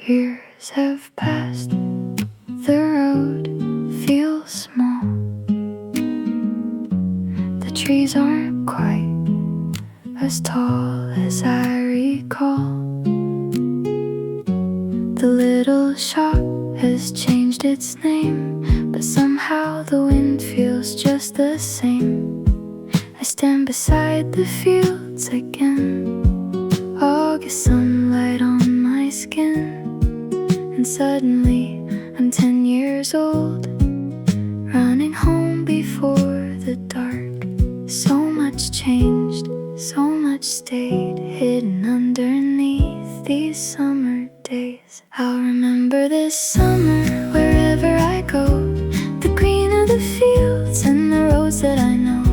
Years have passed, the road feels small. The trees aren't quite as tall as I recall. The little shop has changed its name, but somehow the wind feels just the same. I stand beside the fields again, August sunlight on my skin. And suddenly I'm 10 years old, running home before the dark. So much changed, so much stayed hidden underneath these summer days. I'll remember this summer wherever I go, the green of the fields and the roads that I know.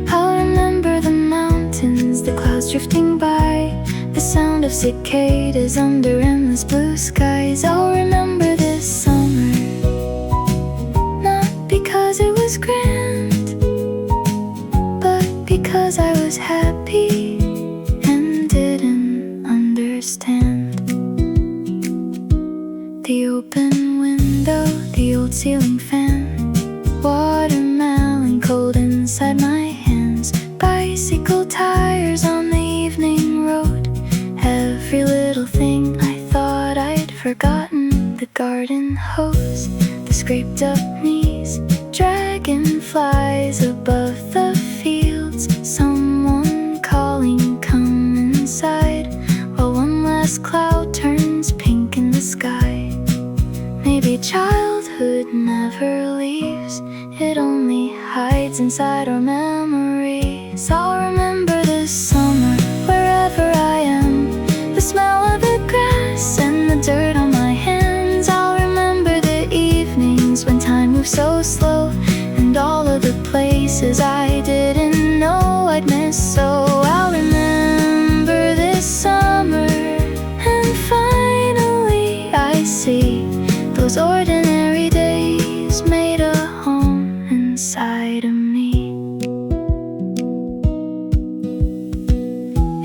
I'll remember the mountains, the clouds drifting by, the sound of cicadas under endless blue skies. I'll remember this summer, not because it was grand, but because I was happy and didn't understand. The open window, the old ceiling fan, watermelon cold inside my hands, bicycle tires on the evening road. Every little thing I thought I'd forgotten, the garden hose, the scraped up knees, dragonflies above the fields, someone calling, come inside, while one last cloud turns pink in the sky. Maybe childhood never leaves, it only hides inside our memories. I'll remember this summer wherever I am, the smell of the grass and the dirt on my hands. I'll remember the evenings when time moved so slow, and all of the places I didn't know I'd miss. So I'll remember this summer, and finally I see those ordinary days made a home inside of me.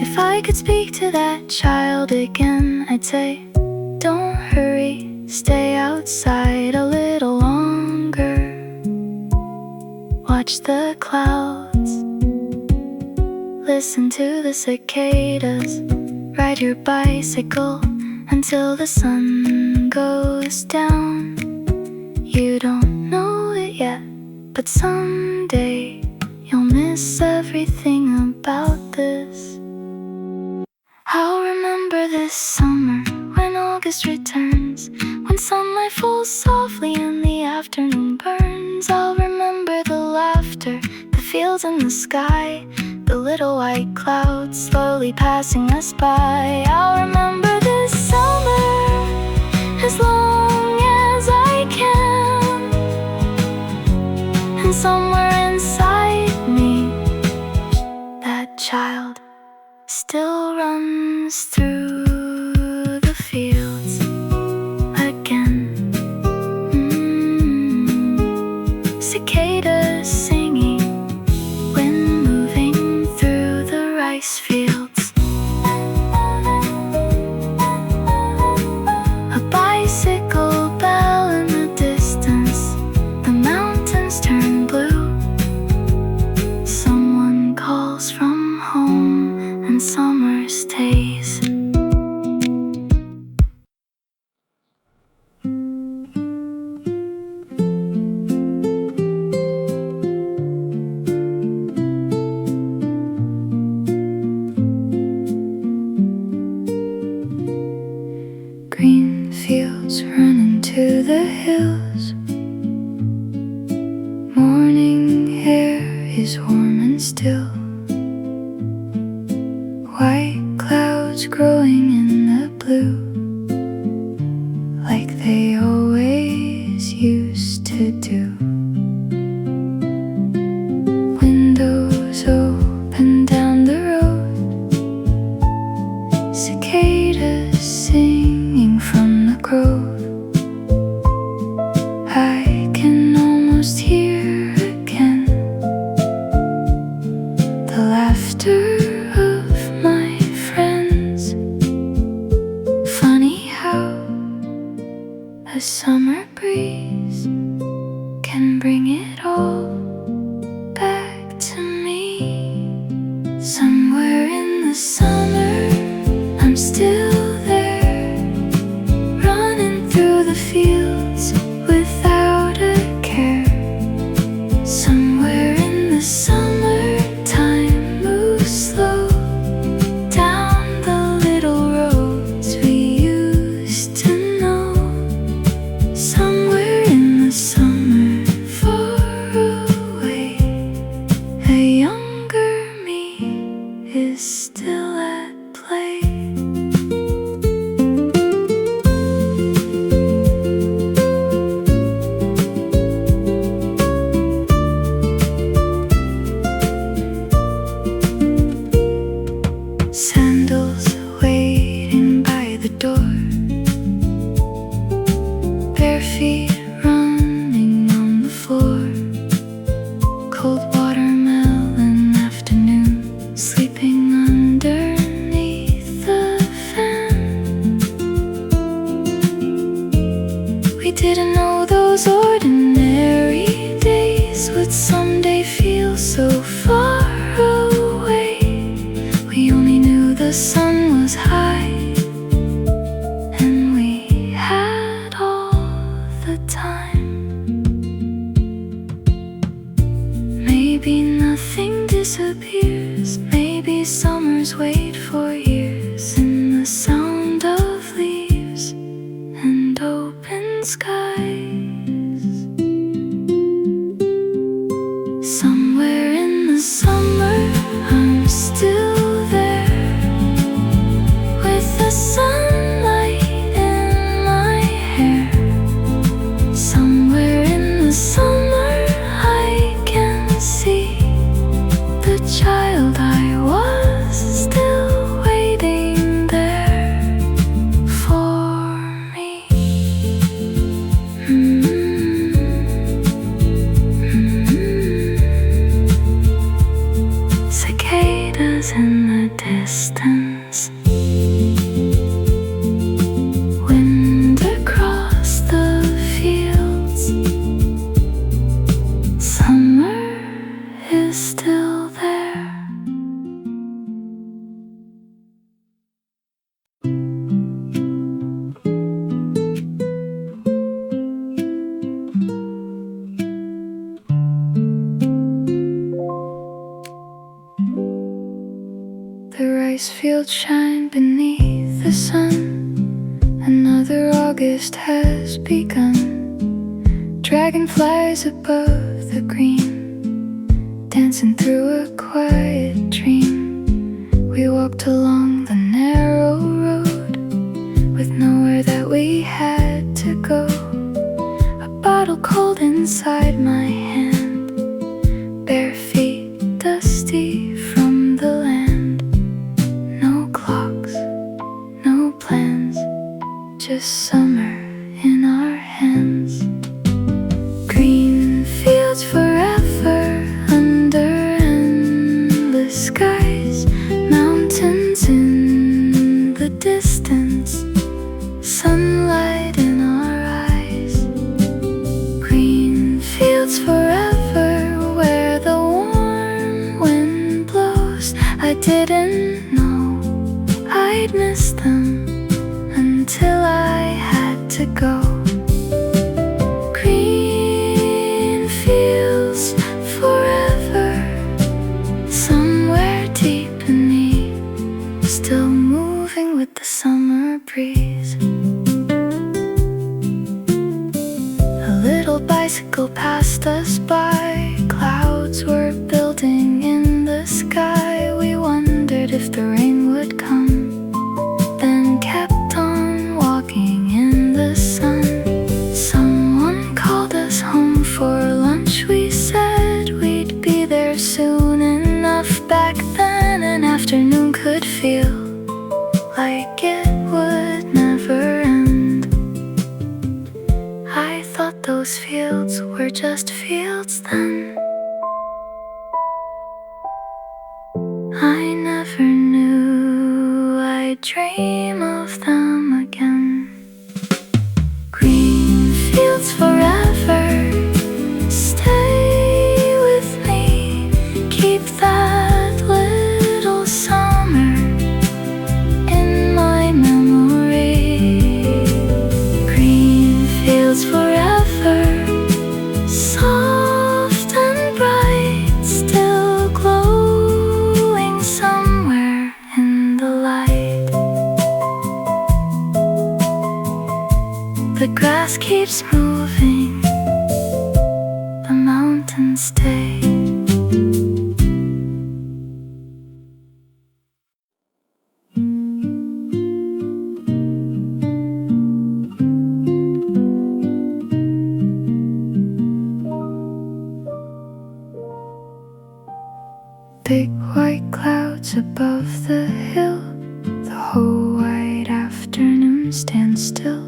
If I could speak to that child again, I'd say, don't hurry, stay outside a little longer. Watch the clouds, listen to the cicadas, ride your bicycle until the sun goes down. You don't know it yet, but someday you'll miss everything about this. I'll remember this summer when August returns, when sunlight falls softly and the afternoon burns. I'll remember the laughter, the fields and the sky, the little white clouds slowly passing us by. I'll remember this summer as long as I can, and somewhere inside me, that child still runs through the fields again. Cicadas singing, wind moving through the rice fields. A bicycle bell in the distance, the mountains turn blue. Someone calls from home and summer stays. Green fields running to the hills, morning air is warm and still, white clouds growing in the blue, like they always used to do. Windows open down the road, cicadas singing from the grove. A summer breeze can bring it all back to me. Somewhere in the summer, I'm still there, running through the fields without a care. Somewhere in the summer, time moves slow down the little roads we used to know. Somewhere in the summer, far away, a younger me is still at play. Sandals waiting by the door, bare feet running on the floor. Cold watermelon afternoon, sleeping underneath the fan. We didn't know those ordinary days would someday feel so far away. We only knew the sun was high, and we had all the time. Maybe nothing disappears, maybe summers wait for years in the sound of leaves and open skies. Somewhere in the summer, I'm still there, with the sunlight in my hair. Somewhere in the summer, I can see the child I was, still waiting there for me. Cicadas in the distance, wind across the fields. Summer is still there. The rice fields shine beneath the sun. Another August has begun. Dragonflies above the green, dancing through a quiet dream. We walked along the narrow road, with nowhere that we had to go. A bottle cold inside my hand, bare feet dusty from the land. No clocks, no plans, just summer in our hands. Green fields forever under endless skies. Mountains in the distance, sunlight in our eyes. Green fields forever where the warm wind blows. I didn't know I'd miss them until I had to go. Green fields forever, somewhere deep in me, still moving with the summer breeze. A little bicycle passed us by, clouds were building in the sky. We wondered if the rain would come, then kept on walking in the sun. Someone called us home for lunch. We said we'd be there soon enough. Back then an afternoon could feel like it would never end. I thought those fields were just fields then. I never knew I'd dream of them again. Green The grass keeps moving, the mountains stay. Big white clouds above the hill, the whole white afternoon stands still.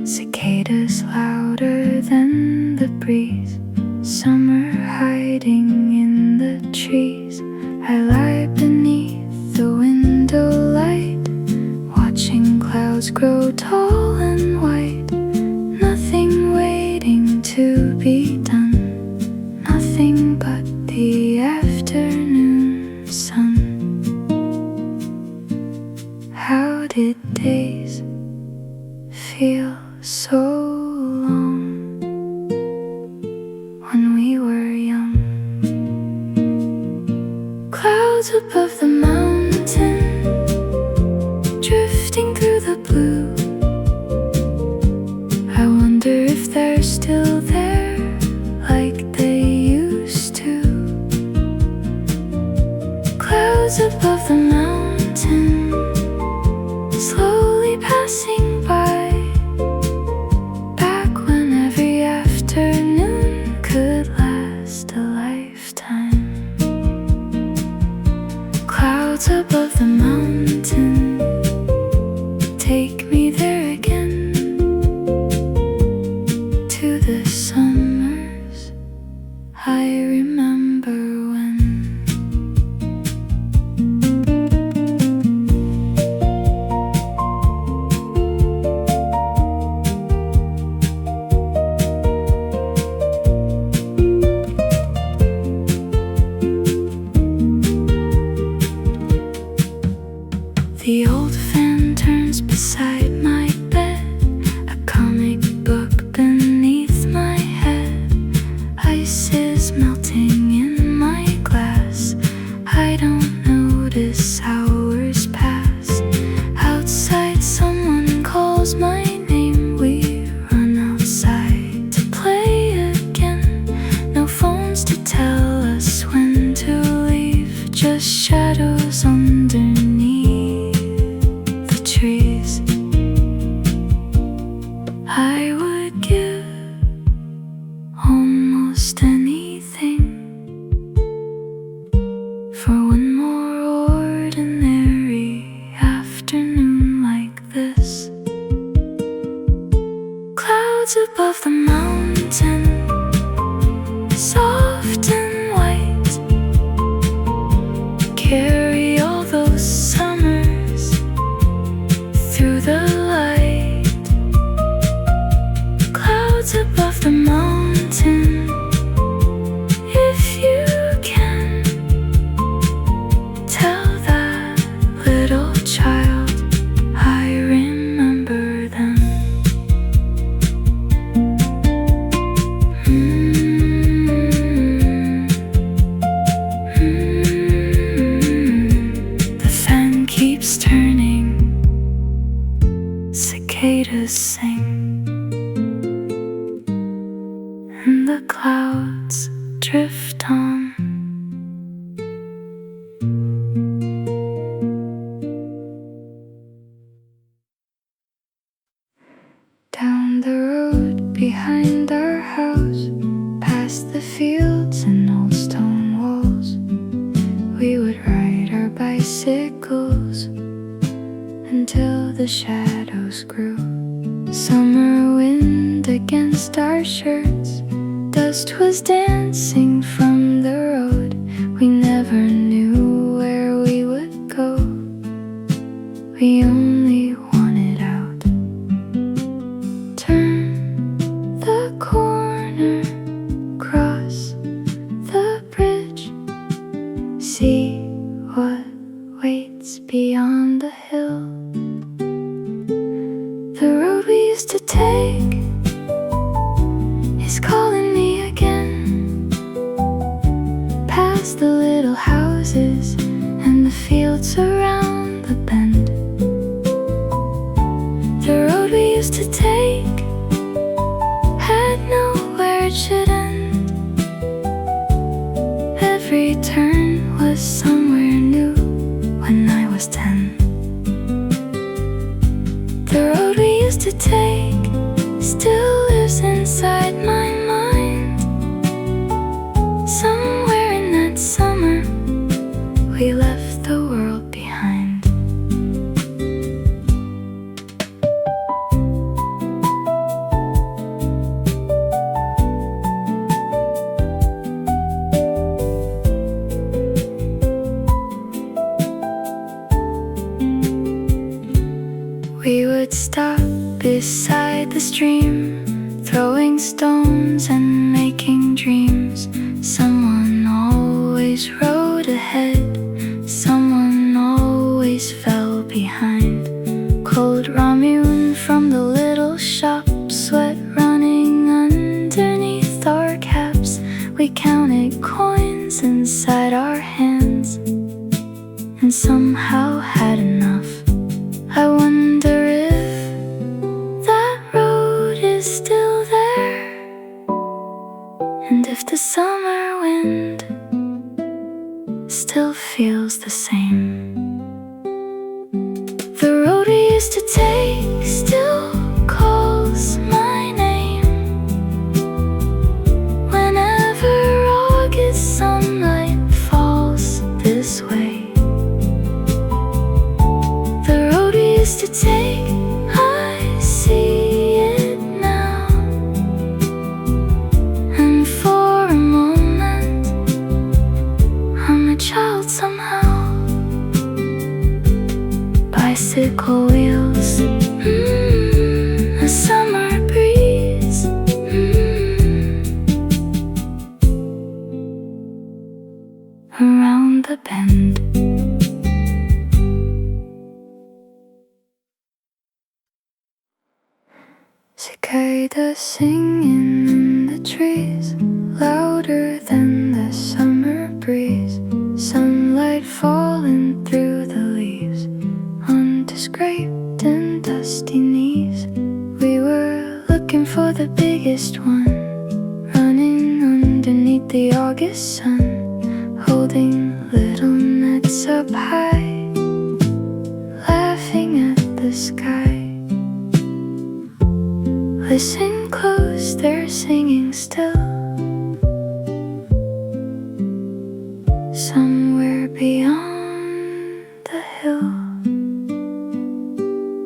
Cicadas louder than the breeze, summer hiding in the trees. I lie beneath the window light, watching clouds grow tall and white. Nothing waiting to be done, nothing but the afternoon sun. How did days feel so long when we were young? Clouds above the mountain, drifting through the blue. I wonder if they're still there like they used to. Clouds above the mountain, slowly passing by, back when every afternoon could last a lifetime. Clouds above the mountain, take me there again, to the summers I remember when. The old fan turns beside my bed, a comic book beneath my head. Ice is melting in my glass, I don't notice hours pass. Outside someone calls my name, we run outside to play again. No phones to tell us when to leave, just shadows underneath trees. I would give almost anything for one more ordinary afternoon like this. Clouds above the mountain, soft and white, carry all those summers through the light. Clouds above the mountain, if you can tell that little child I remember them. The fan keeps turning, cicadas sing, and the clouds drift on. Down the road behind our house, past the fields and old stone walls, we would ride our bicycles until the shadows grew. Summer wind against our shirts, dust was dancing from the road. We never knew where we would go, we only wanted out. Turn the corner, cross the bridge, see what waits beyond the hill. The road we used to take is calling me again, past the little houses and the fields around the bend. The road we used to take fake still lives inside my mind. Somewhere in that summer, we left the world behind. We would stop beside the stream, throwing stones and making dreams. Someone always rode ahead, someone always fell behind. Cold ramen from the little shop, sweat running underneath our caps. We counted coins inside our hands and somehow had enough. I wonder if that road is still there, and if the summer wind still feels the same. The road we used to take still calls my name whenever August sunlight falls this way. The road we used to take, I see it now, and for a moment I'm a child somehow. Bicycle wheels, a summer breeze, around the bend. Cicadas singing in the trees, louder than the summer breeze. Sunlight falling through the leaves onto scraped and dusty knees. We were looking for the biggest one, running underneath the August sun, holding little nets up high, laughing at the sky. Listen close, they're singing still, somewhere beyond the hill.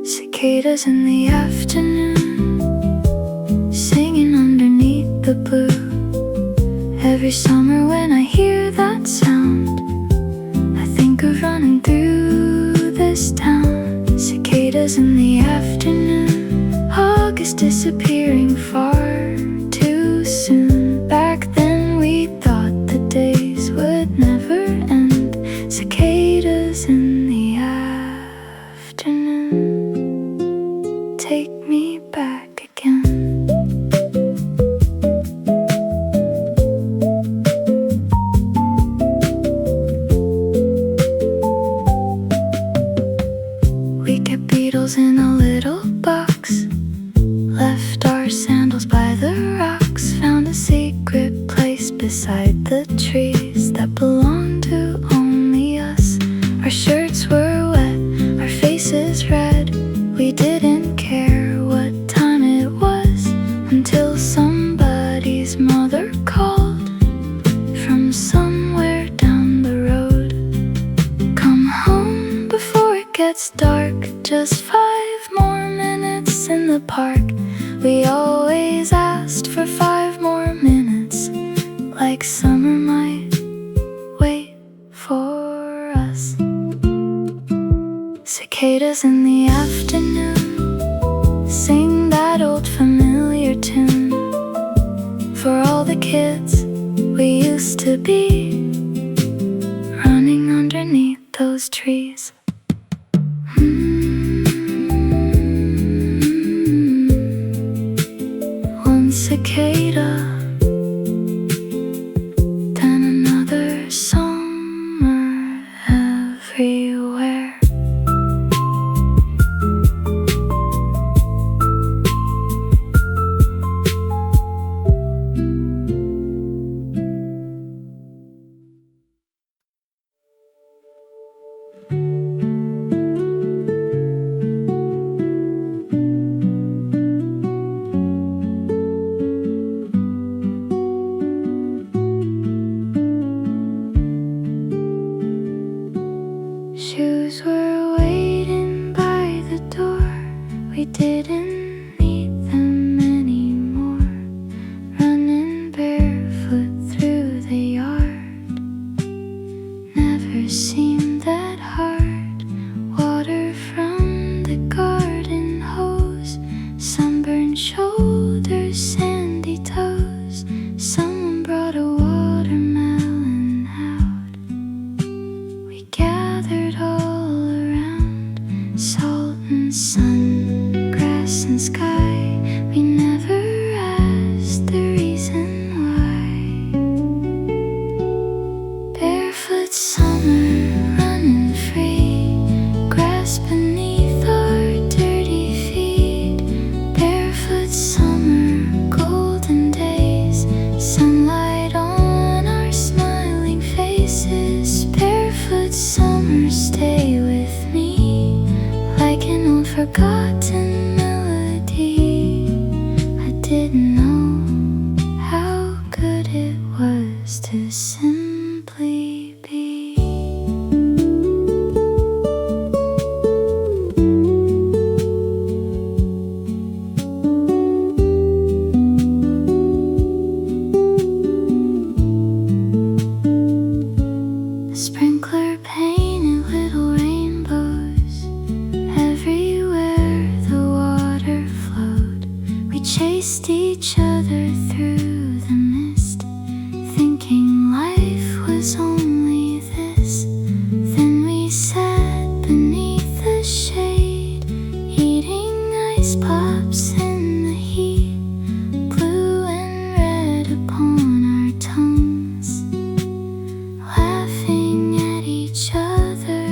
Cicadas in the afternoon, singing underneath the blue. Every summer when I hear that sound, I think of running through this town. Cicadas in the afternoon, August disappearing far too soon. Back then we thought the days would never end. Cicadas in the afternoon, take me back again. We kept beetles in a little box, left our sandals by the rocks, found a secret place beside the trees that belonged to only us. Our shirts were wet, our faces red. We didn't care what time it was until somebody's mother called from somewhere down the road. Come home before it gets dark, just 5 more minutes in the park. We always asked for 5 more minutes, like summer might wait for us. Cicadas in the afternoon, sing that old familiar tune for all the kids we used to be, running underneath those trees. One cicada, then another summer everywhere. and sky. We never asked the reason why. Barefoot summer running free, grass beneath our dirty feet. Barefoot summer, golden days, sunlight on our smiling faces. Barefoot summer, stay with me like an old forgotten melody. I didn't know how good it was to simply be. The sprinkler painted little rainbows everywhere the water flowed. We chased each other through the mist, thinking life was only this. Then we sat beneath the shade, eating ice pops in the heat, blue and red upon our tongues, laughing at each other.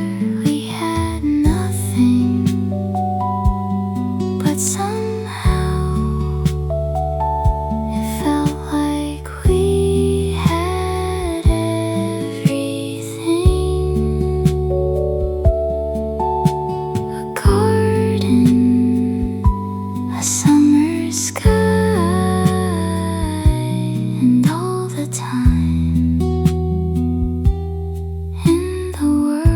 We had nothing, but somehow it felt like we had everything. A garden, a summer sky, and all the time in the world.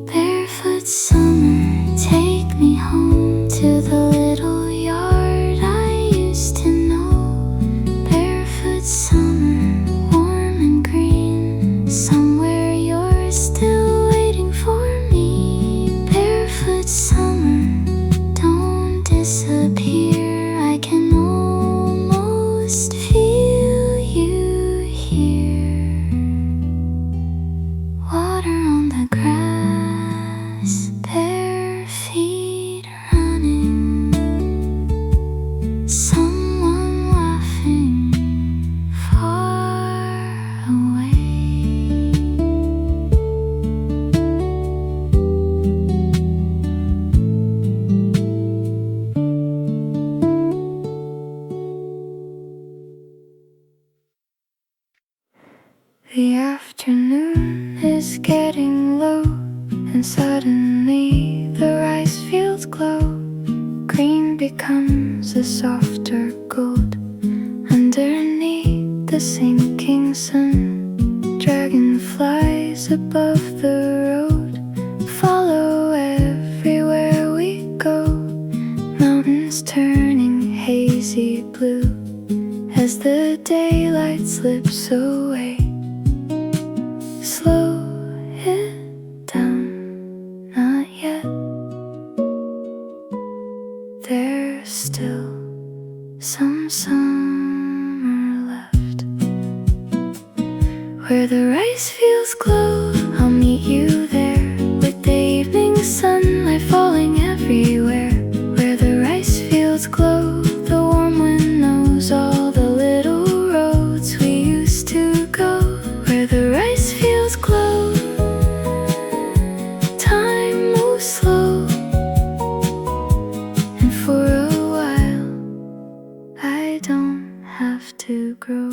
Barefoot summer, take me home to the little yard I used to know. Barefoot summer, warm and green, somewhere you're still waiting for me. Barefoot summer, don't disappear, I can almost feel you here. Water on the grass, bare feet running, someone laughing far away. The afternoon is getting low, and suddenly the rice fields glow. Green becomes a softer gold underneath the sinking sun. Dragonflies above the road follow everywhere we go. Mountains turning hazy blue as the daylight slips away. Slow it down, not yet. There's still some summer left. Where the rice fields glow, I'll meet you there, with the evening sunlight falling everywhere. Where the rice fields glow, the warm wind knows all the little roads we used to go. Where the rice fields glow, time moves slow, and for a while I don't have to grow.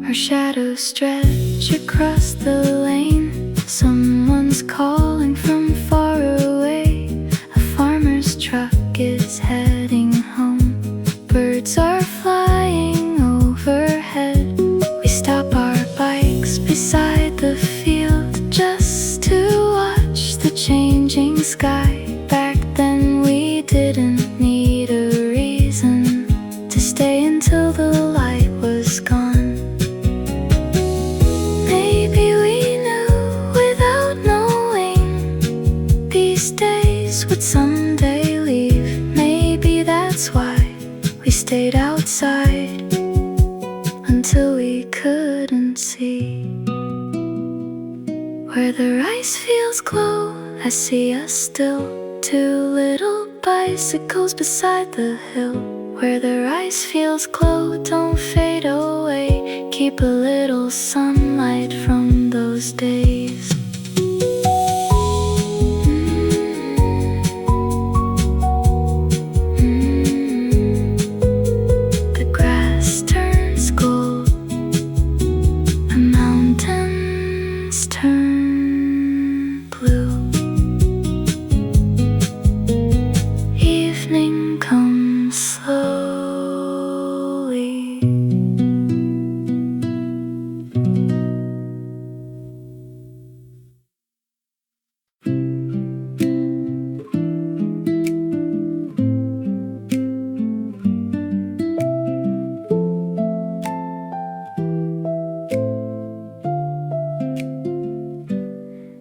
Our shadows stretch across the lane. Someone's calling from far away. A farmer's truck is heading home. Birds are flying overhead. We stop our bikes beside the field just to watch the changing sky. Back then we didn't need a reason to stay until the light was gone. Maybe we knew without knowing these days would someday leave. Maybe that's why we stayed outside until we couldn't see. Where the rice fields glow, I see us still, two little bicycles beside the hill. Where the rice fields glow, don't fade away, keep a little sunlight from those days. The grass turns gold, the mountains turn blue. Evening comes slowly.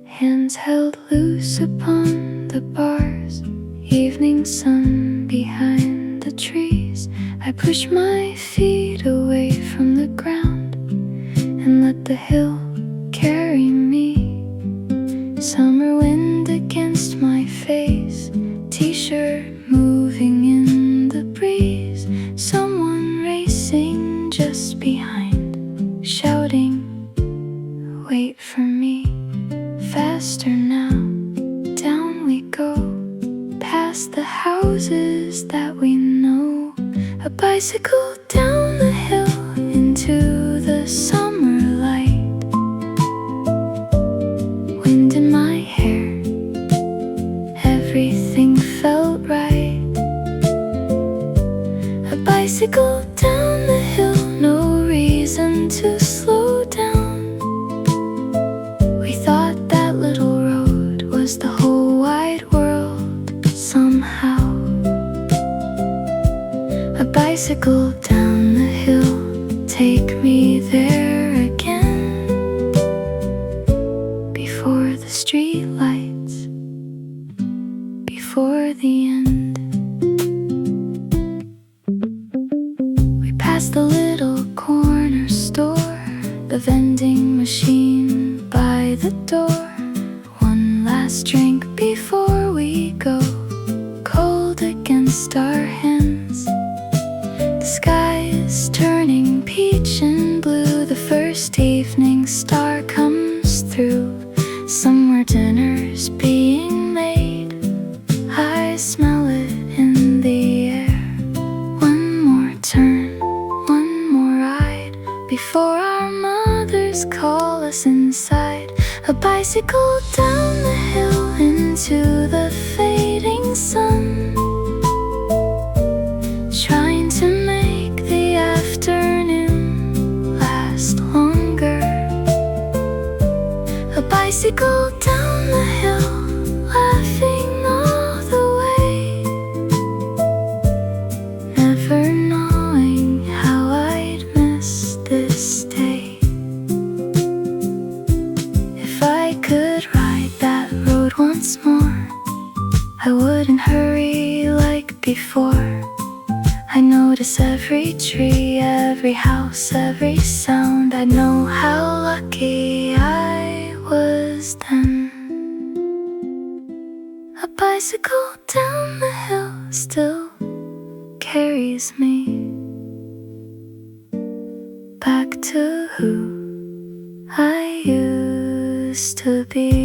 Hands held loose upon the bars, evening sun behind the trees. I push my feet away from the ground and let the hill carry me. Summer wind against my face, t-shirt moving in the breeze. Someone racing just behind, shouting, wait for me. Faster now, down we go, past the houses that we know. A bicycle down the hill into the summer light. Wind in my hair, everything felt right. A bicycle down the hill, no reason to slow down. We thought that little road was the whole wide world somehow. A bicycle down the hill, take me there again. Before the street lights, before the end. We passed the little corner store, the vending machine by the door. One last drink before we go, cold against our hands. The sky is turning peach and blue, the first evening star comes through. Somewhere dinner's being made, I smell it in the air. One more turn, one more ride, before our mothers call us inside. A bicycle down the hill into the fading sun, trying to make the afternoon last longer. A bicycle down the hill, laughing all the way, never knowing how I'd miss this day. If I could ride that road once more, I wouldn't hurry like before. I notice every tree, every house, every sound. I know how lucky I was then. A bicycle down the hill still carries me back to who I used to be.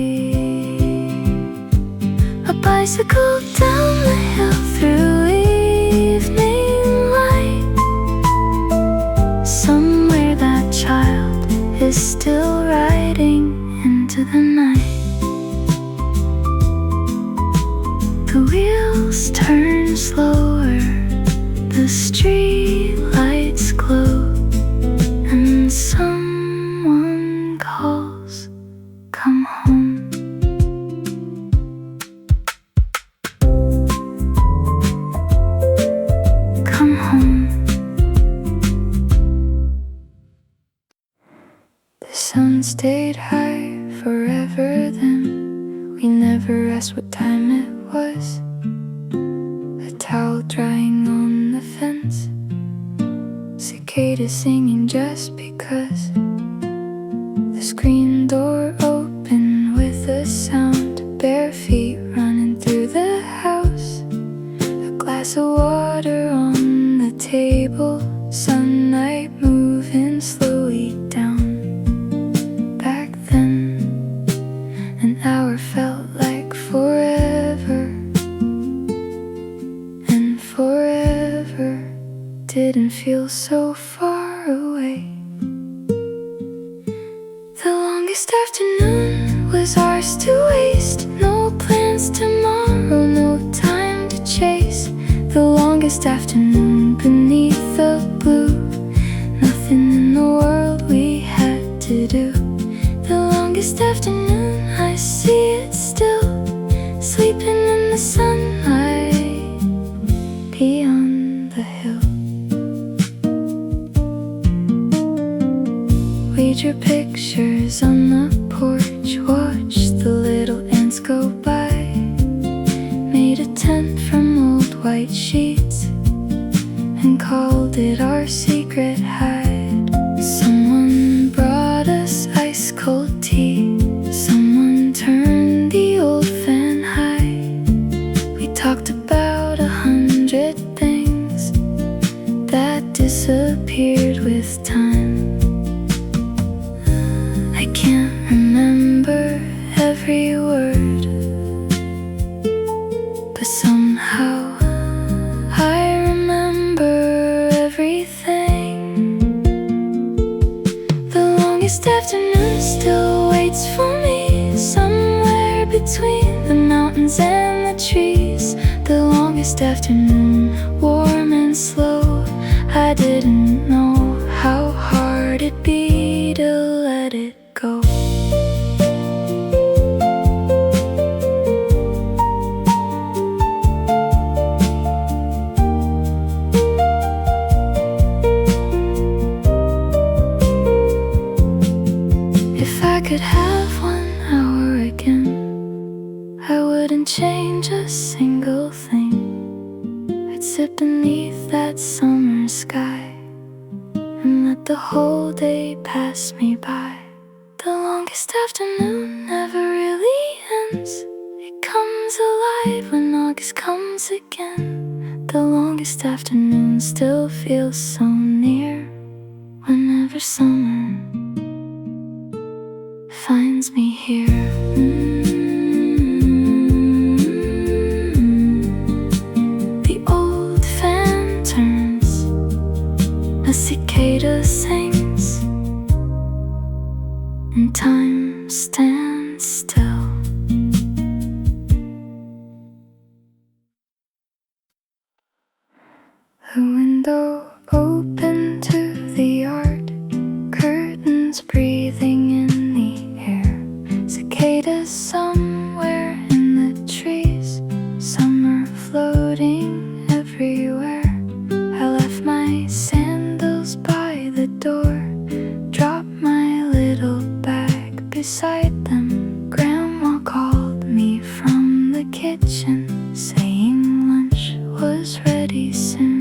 A bicycle down the hill through evening light. Somewhere that child is still riding into the night. The wheels turn slower, the street lights glow, and someone calls, come home. Come home. The sun stayed high forever then. We never asked what time was a towel drying on the fence, cicadas singing just because, the screen door open with a sound, bare feet running through the house, a glass of water on the table, sunlight moving slowly down. Back then, an hour felt like forever, and forever didn't feel so far away. The longest afternoon was ours to waste, no plans tomorrow, no time to chase. The longest afternoon beneath the blue, nothing in the world we had to do. The longest afternoon, I see it still, sleeping in the sunlight beyond the hill. We drew pictures on the porch, watched the little ants go by, made a tent from old white sheets and called it our secret hide. Someone brought us ice cold tea, someone turned the old fan high. We talked about 100 things that disappeared with time. I can't remember every word, but somehow I remember everything. The longest afternoon still waits for me, somewhere between the mountains and the trees. The longest afternoon, warm and slow, I didn't know how hard it'd be to let it go. If I could have 1 hour again, I wouldn't change a single thing. I'd sit beneath that summer sky and let the whole day pass me by. The longest afternoon never really ends, it comes alive when August comes again. The longest afternoon still feels so near whenever summer finds me here. The old fan turns, a cicada sings, and time stands still. The window open to the yard, curtains breathing in the air, cicadas somewhere in the trees, summer floating everywhere. I left my sandals by the door, dropped my little bag beside them. Grandma called me from the kitchen, saying lunch was ready soon.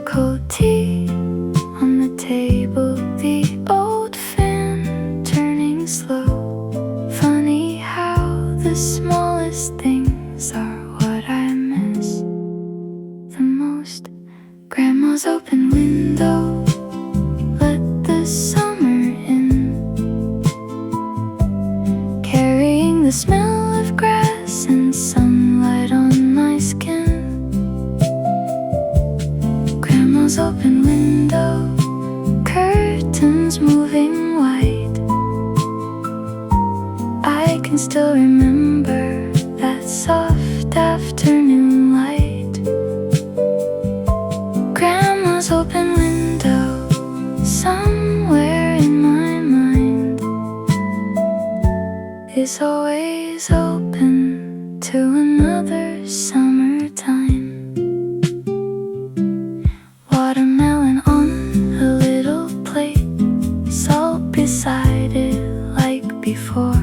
Cold tea on the table, the old fan turning slow. Funny how the smallest things are what I miss the most. Grandma's open window let the summer in, carrying the smell of grass and sunlight on my skin. Grandma's open window, curtains moving wide. I can still remember that soft afternoon light. Grandma's open window, somewhere in my mind, is always open to another summertime. Watermelon on a little plate, salt beside it like before,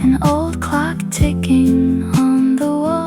an old clock ticking on the wall.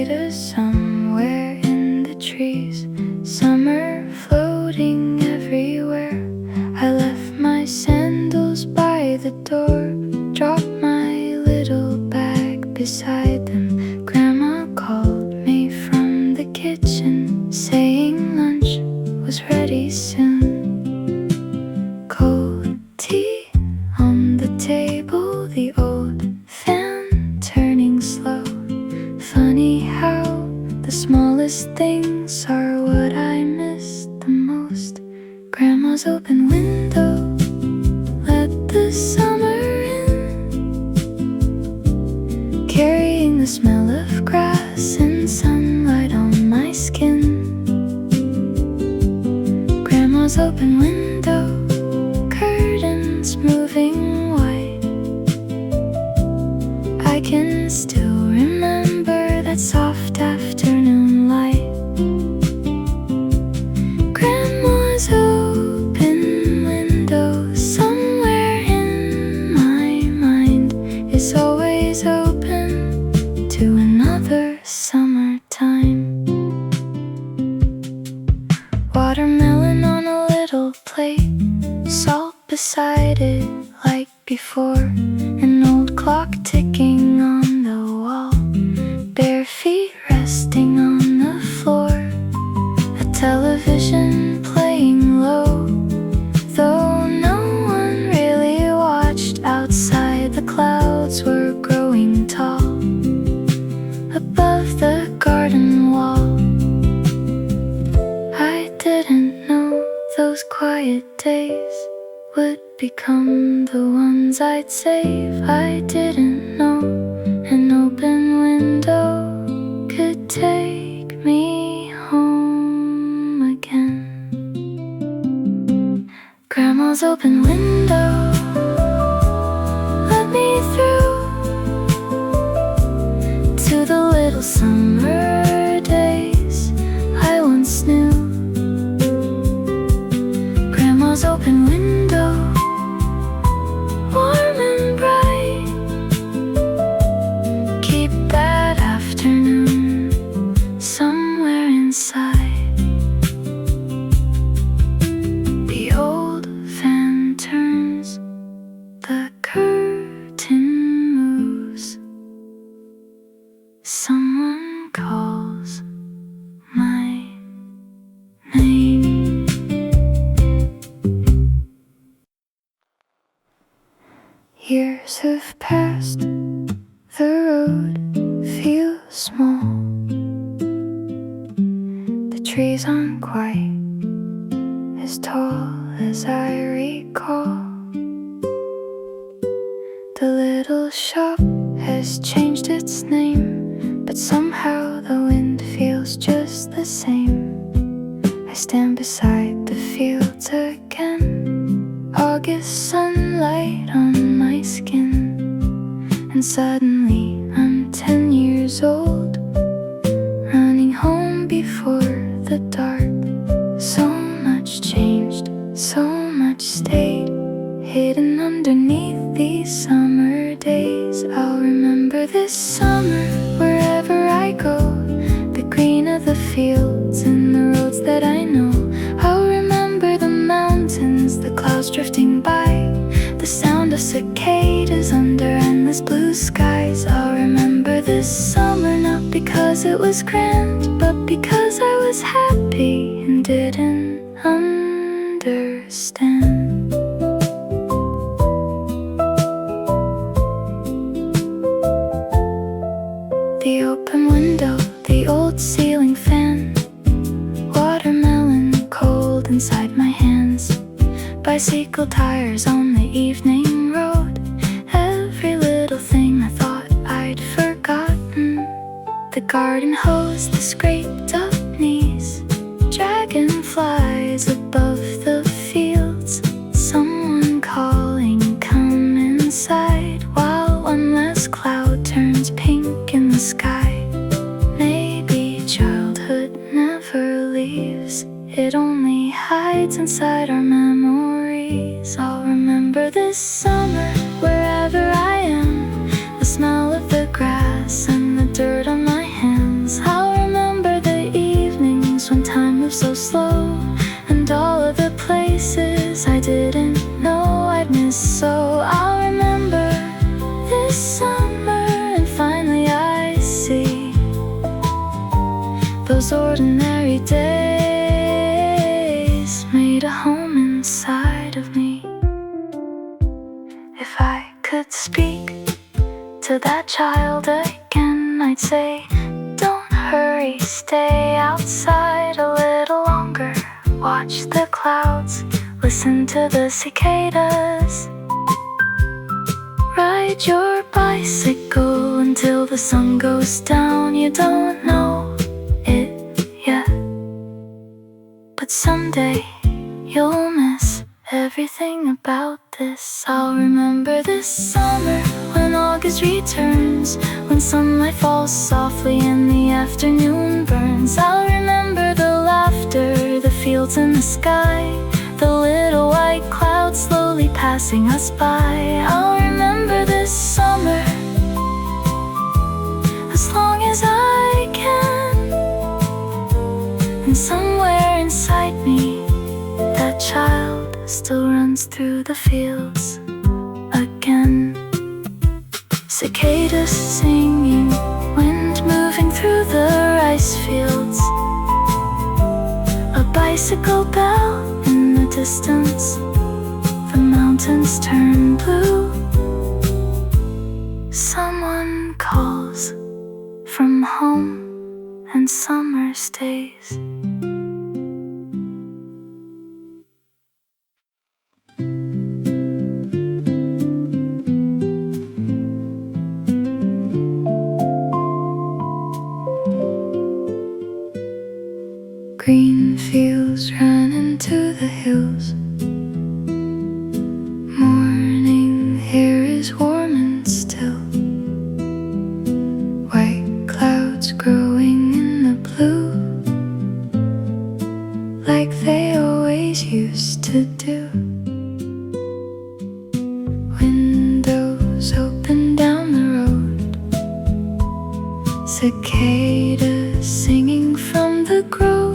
cicadas somewhere in the trees, summer floating everywhere. I left my sandals by the door, dropped my little bag beside them. Grandma called me from the kitchen, saying lunch was ready soon. Cold tea on the table, the old fan turning slow. Funny how the smallest things are what I miss the most. Grandma's open window let the summer in, carrying the smell of grass and sunlight on my skin. Grandma's open window, curtains moving white. I can still remember that soft afternoon light. Grandma's open window somewhere in my mind is always open to another summertime. Watermelon on a little plate, salt beside it like before, an old clock ticking on the wall, bare feet resting on the floor, a television playing low, though no one really watched outside. The clouds were growing tall above the garden wall. I didn't know those quiet days would become the ones I'd save. I didn't know an open window could take me home again. Grandma's open window let me through to the little summer days I once knew. Grandma's open window, warm and bright, keep that afternoon somewhere inside. The old fan turns, the curtain moves, someone calls my name. Years have passed, the road feels small, the trees aren't quite as tall as I recall. The little shop has changed its name, but somehow the wind feels just the same. I stand beside the fields again, August sunlight on my skin, and suddenly I'm 10 years old, running home before the dark. So much changed, so much stayed hidden underneath these summer days. I'll remember this summer wherever I go, the green of the fields and the roads that I know. I'll remember the mountains, the clouds drifting by, the sound of cicadas under endless blue skies. I'll remember this summer not because it was grand, but because I was happy and didn't understand. The open window, the old ceiling fan, watermelon cold inside my hands, bicycle tires on the evening road, every little thing I thought I'd forgotten, the garden hose, the scraped up knees, dragonflies above the fields, someone calling come inside, while one last cloud turns pink in the sky. Maybe childhood never leaves, it only hides inside our memories. I'll remember this summer wherever I am, the smell of the grass and the dirt on my hands. Those ordinary days made a home inside of me. If I could speak to that child again, I'd say, don't hurry, stay outside a little longer. Watch the clouds, listen to the cicadas. Ride your bicycle until the sun goes down. You don't know it yet, but someday you'll miss everything about this. I'll remember this summer when August returns, when sunlight falls softly and the afternoon burns. I'll remember the laughter, the fields and the sky, the little white clouds slowly passing us by. I'll remember this summer as long as I can. And somewhere inside me, that child still runs through the fields again. Cicadas singing, wind moving through the rice fields, a bicycle bell in the distance, the mountains turn blue. Someone calls from home and summer stays. Green fields run into the hills. Morning air is warm and still. White clouds growing in the blue, like they always used to do. Windows open down the road, cicadas singing from the grove.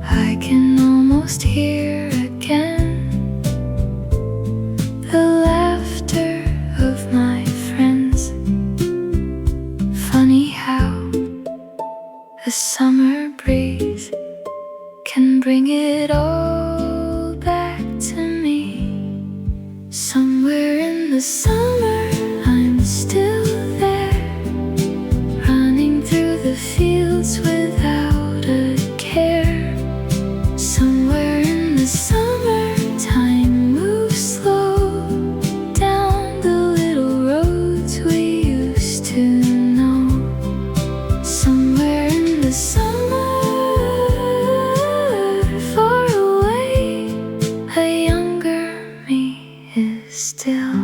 I can almost hear again the laughter of my friends. Funny how a summer breeze can bring it all back to me. Somewhere in the summer I'm still there, running through the fields without a care. Somewhere in the summer, time moves slow down the little roads we used to know. Somewhere in the summer, far away, a younger me is still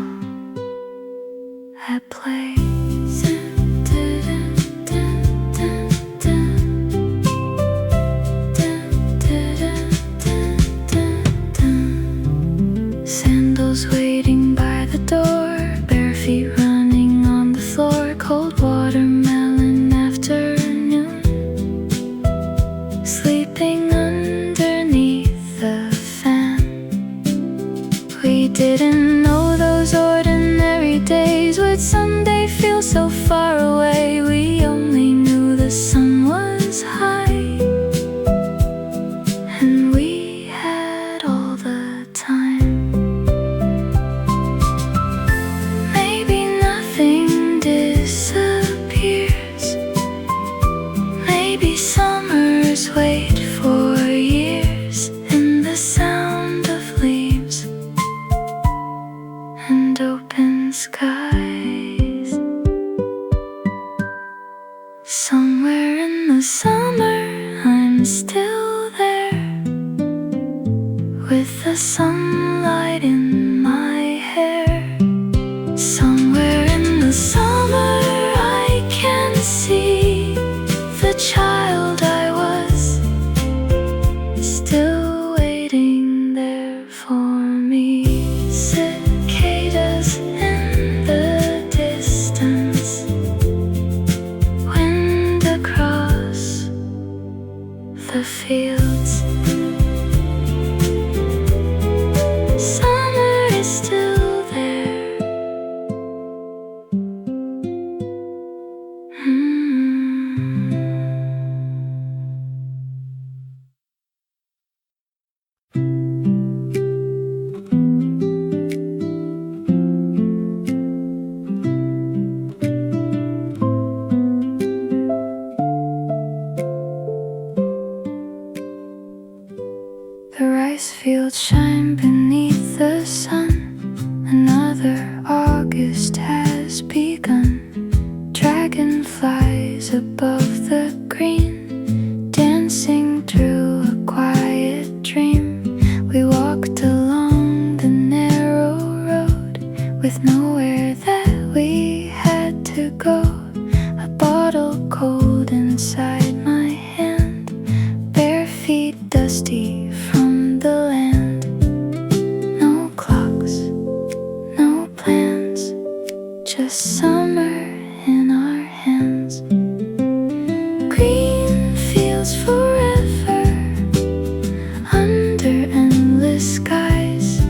at play. Sandals waiting by the door, bare feet running on the floor, cold watermelon afternoon, sleeping underneath the fan. We didn't know those ordinary days would someday feel so far away. We only knew the sun was high, and we had all the time. Maybe nothing disappears, maybe summers wait for years in the sound of leaves and open skies. Somewhere in the summer I'm still there, with the sunlight in my hair. Somewhere in the summer I can see the child I was, still waiting there for me. Cicadas in the distance, wind across the fields. Summer is still there. Mm-hmm. trees above the green, dancing through a quiet dream. We walked along the narrow road with nowhere that we had to go. A bottle cold inside my hand, bare feet dusty from the land. No clocks, no plans, just summer in our hands. Green fields forever under endless skies,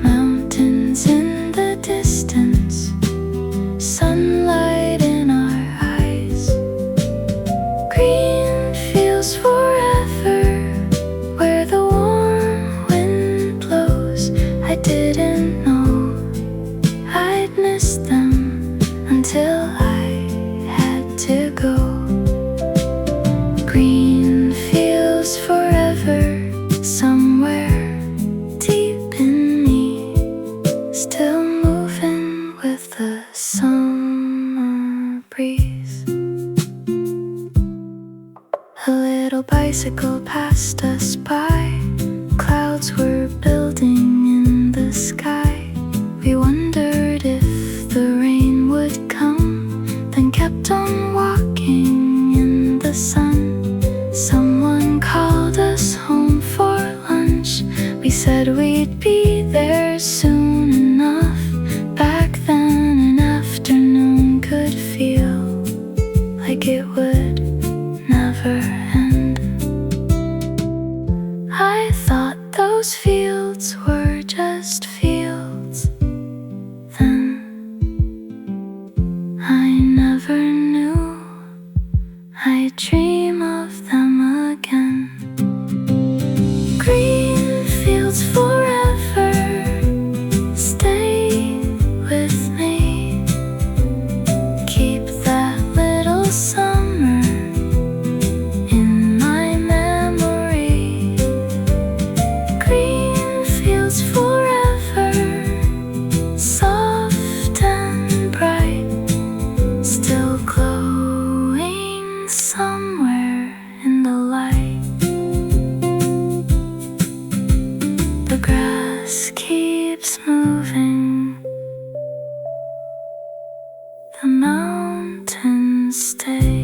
mountains in the distance, sunlight in our eyes. Green fields forever where the warm wind blows. I didn't know I'd miss them until I had to go. Green fields forever, somewhere deep in me, still moving with the summer breeze. A little bicycle passed us by, clouds were building in the sky. We wondered if the rain would come, then kept on walking in the sun. Someone called us home for lunch. We said we'd be there soon enough. Back then an afternoon could feel like it would never end. I thought those fields were just fields then. I never knew I'd dream of them again. Green fields forever, stay with me. Keep that little summer in my memory. Green fields forever, soft and bright, still glowing somewhere in the light. The grass keeps moving, the mountains stay.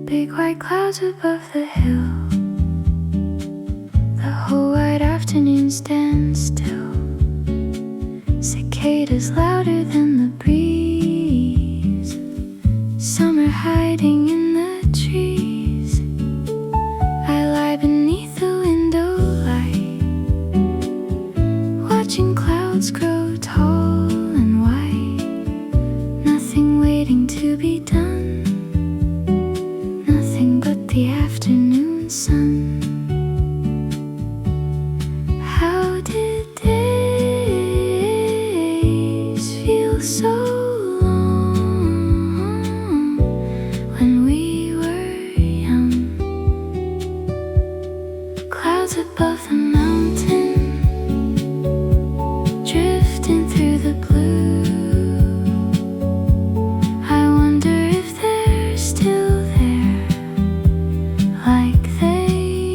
Big white clouds above the hill, the whole white afternoon stands still. Cicadas louder than the breeze, summer hiding in the trees. I lie beneath the window light, watching clouds grow tall and white. Nothing waiting to be done, the afternoon sun. How did days feel so long when we were young? Clouds above the mountain, drifting through the blue. I wonder if they're still there, like they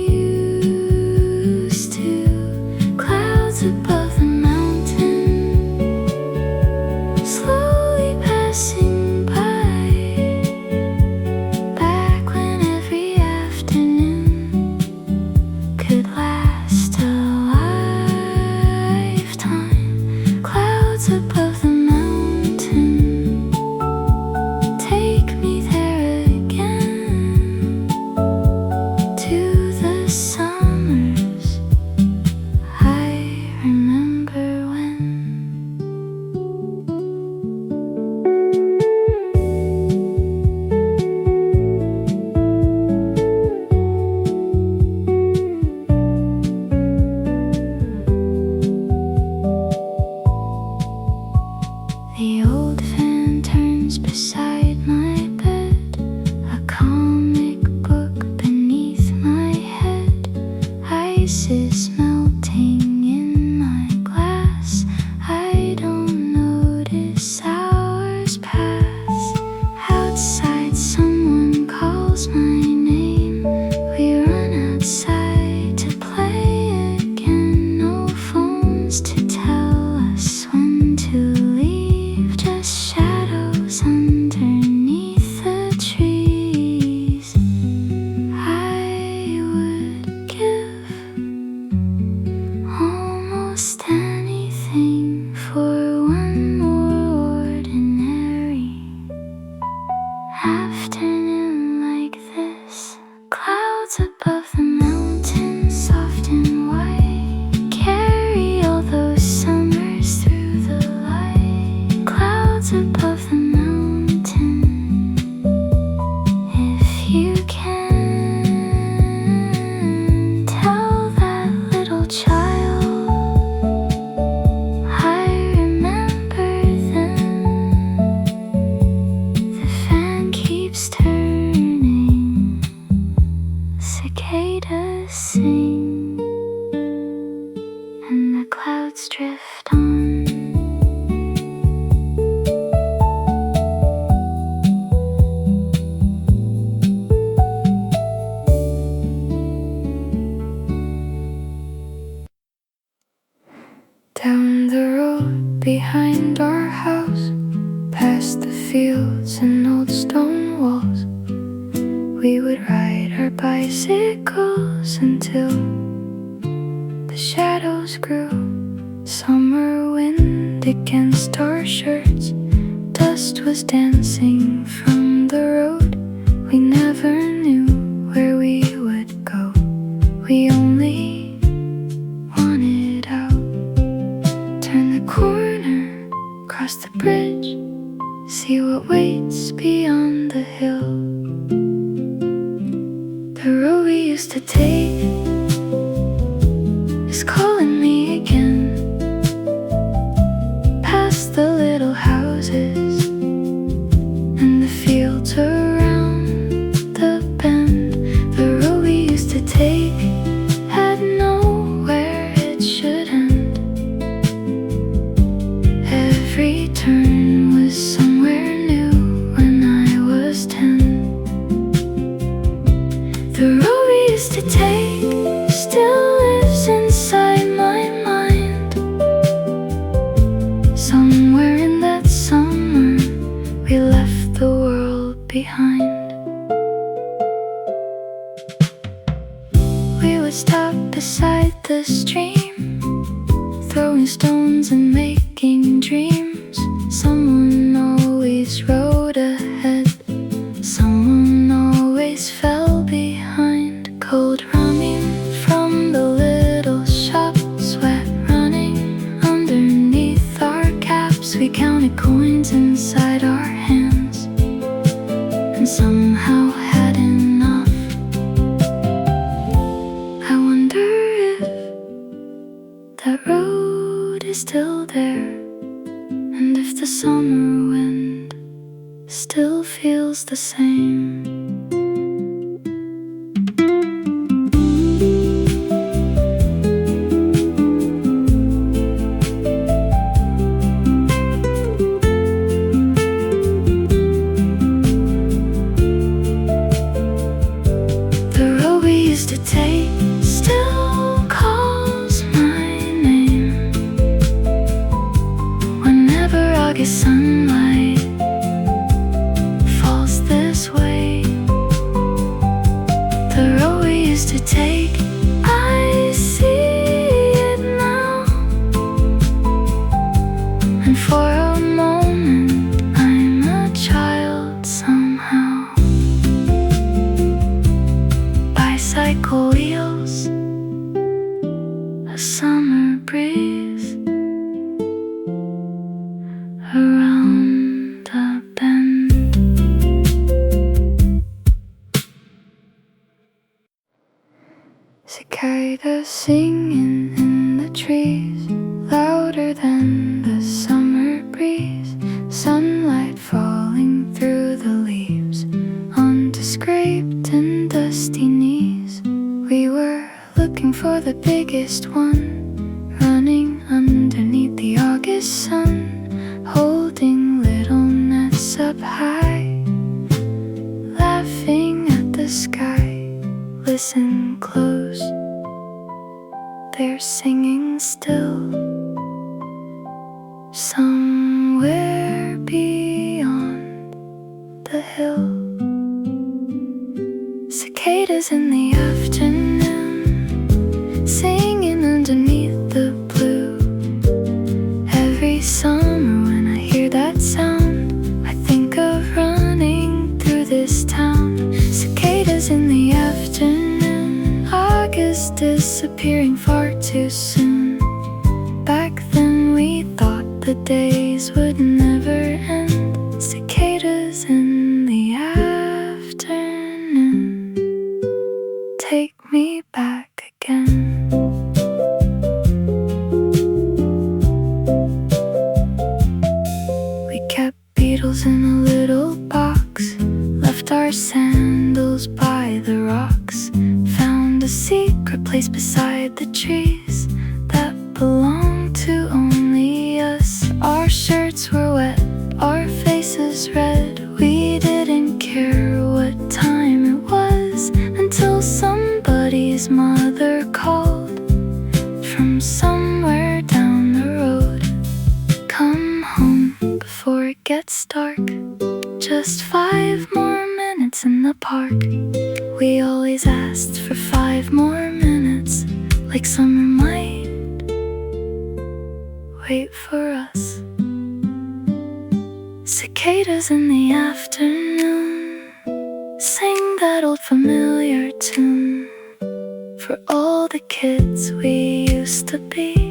afternoon like this, clouds above the mountains, soft and white, carry all those summers through the light. Clouds above the mountain, if you can tell that little child I remember them. The fan keeps turning, cicadas sing, and the clouds drift on. Down the road behind our house, past the fields and old stone walls, we would ride our bicycles until the shadows grew. Summer wind against our shirts, dust was dancing from the road. We never knew where we would go, we only wanted out. Turn the corner, cross the bridge, see what waits beyond the hill. The road we used to take is calling me again, past the little houses and the fields around the bend. The road we used to take had nowhere it should end. Every turn was somewhere new when I was 10. The road we used to take still lives inside my mind. Somewhere in that summer, we left the world behind. We would stop beside the stream, throwing stones and making dreams. Someone always rode ahead, someone always fell behind. Cold running from the little shop, sweat running underneath our caps. We counted coins inside our hands and somehow had enough. I wonder if that road is still there, and if the summer wind still feels the same. The road we used to take still calls my name whenever August sunlight falls this way. The road we used to take, I see it now, and for a moment I'm a child somehow. Bicycle wheels, a summer breeze around the bend. Cicadas singing in the trees, louder than the summer breeze. Sunlight falling through the leaves onto scraped and dusty knees. We were looking for the biggest one, running underneath the August sun, holding little nets up high, laughing at the sky. Listen close, they're singing still, somewhere beyond the hill. Cicadas in the afternoon, singing underneath the blue. Every summer when I hear that sound, I think of running through disappearing far too soon. Back then we thought the days would never end. Cicadas in the afternoon take me back again. We kept beetles in a little box, left our sandals by the rocks, found a secret place beside the trees that belonged to only us. Our shirts were wet, our faces red. We didn't care what time it was until somebody's mother called from somewhere down the road. Come home before it gets dark. Just 5 more minutes in the park. We always asked for 5 more minutes, like summer might wait for us. Cicadas in the afternoon sing that old familiar tune for all the kids we used to be.